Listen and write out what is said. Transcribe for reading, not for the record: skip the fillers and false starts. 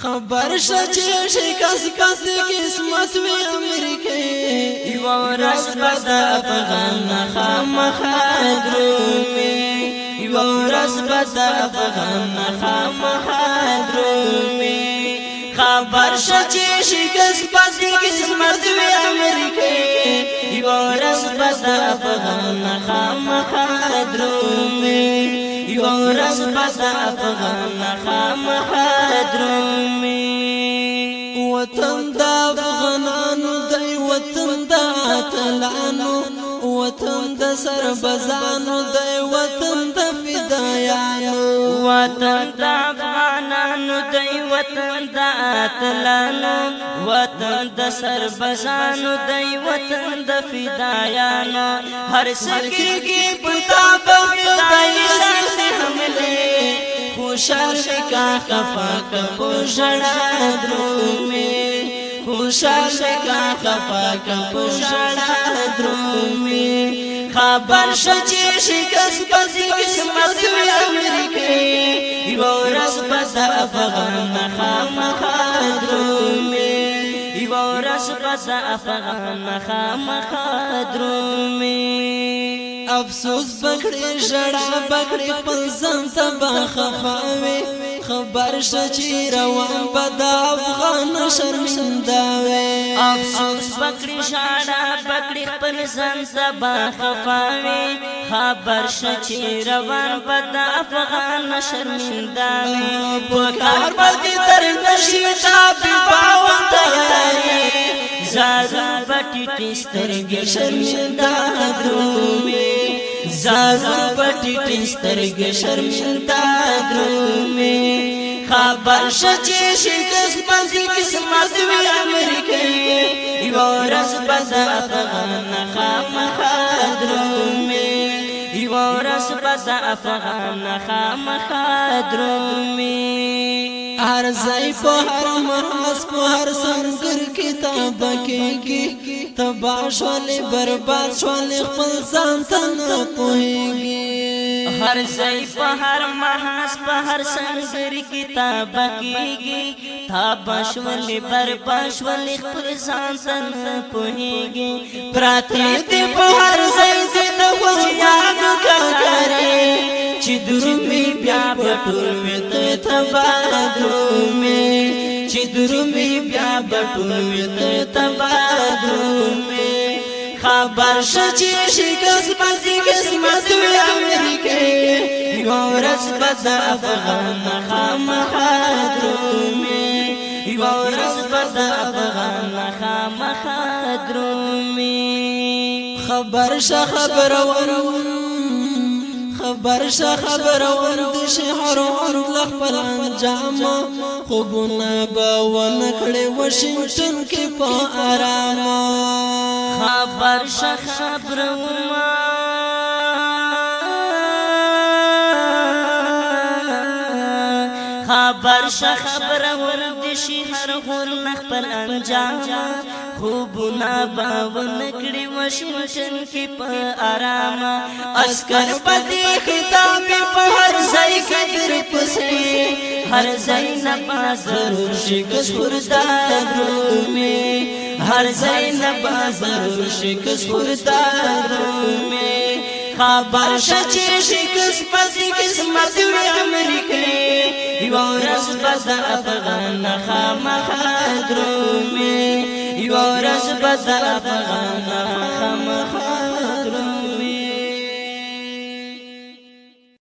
خبر شچې شکست پس قسمت وی امریکای یو ورځ بد افغان خامخا درومي یو ورځ بد افغان خامخا درومي خبر شچې شکست پس قسمت وی امریکای یو ورځ بد افغان خامخا درومي یو ورځ بد افغان خامخا درومي وطن د افغانانو دی وطن د اتلانو وطن د سربزانو دی وطن د فدایانو وطن د افغانانو دی وطن د اتلانو وطن د سربزانو دی وطن د فدایانو هر سکی کی پتا بخدای سخت حمله خوشحال کا خفا کا پوشڑا درومي خوشحال کا خفا کا پوشڑا درومي خبر شچې شکست پس قسمت وی امریکای یو ورځ بد افغان خامخا درومي یو ورځ بد افغان خامخا درومي افسوس بکړې ژړا بکړې خپل ځان ته خفاوي خبر شچې روان بد افغان شرمنده وي افسوس بکړې ژړا بکړې خپل ځان ته خفاوي خبر شچې روان بد افغان شرمنده وي پکار بدې تر نشي تابي باوند تیاري زارو بټي ټسترګې شرمنده درومي زارو بټي ټسترګې شرمنده درومي خبر شچې شکست پس قسمت وی امریکای یو ورځ بد افغان خامخا درومي یو ورځ بد افغان خامخا درومي هر ځای په هر محاس په هر سنگر کتاب کې تبا شولې برباد شولې خپل ځان ته نه پوهېږي هر ځای په هر محاس په هر سنگر کتاب کې تبا شولې برباد شولې خپل ځان ته نه پوهېږي پراته دې په هر ځای دې د خوشیانو کاکارې چې درومي بیا بټول وي ته تبا درومي چې درومي بیا بټول وي ته تبا درومي خبر شچې شکست پس قسمت وی امریکای یو ورځ بد افغان خامخا درومي یو ورځ بد افغان خامخا درومي خبر شه خبرون د شهرون لخبر انجام خوبونه به ونکړې واشنگټن کې په آرام خبر شه خبرون خبر شه خبرون د شهرون لخبر انجام خوبنا باون کړي واشنگټن کې په آرام عسكر پدې خطاب په هر ځای کې در پسې هر ځای نه بازار شکست وردا درومي هر ځای نه بازار شکست وردا درومي خبر شچې شکست پس قسمت وی امریکای یو ورځ بد افغان خامخا درومي یو ورځ بد افغان خامخا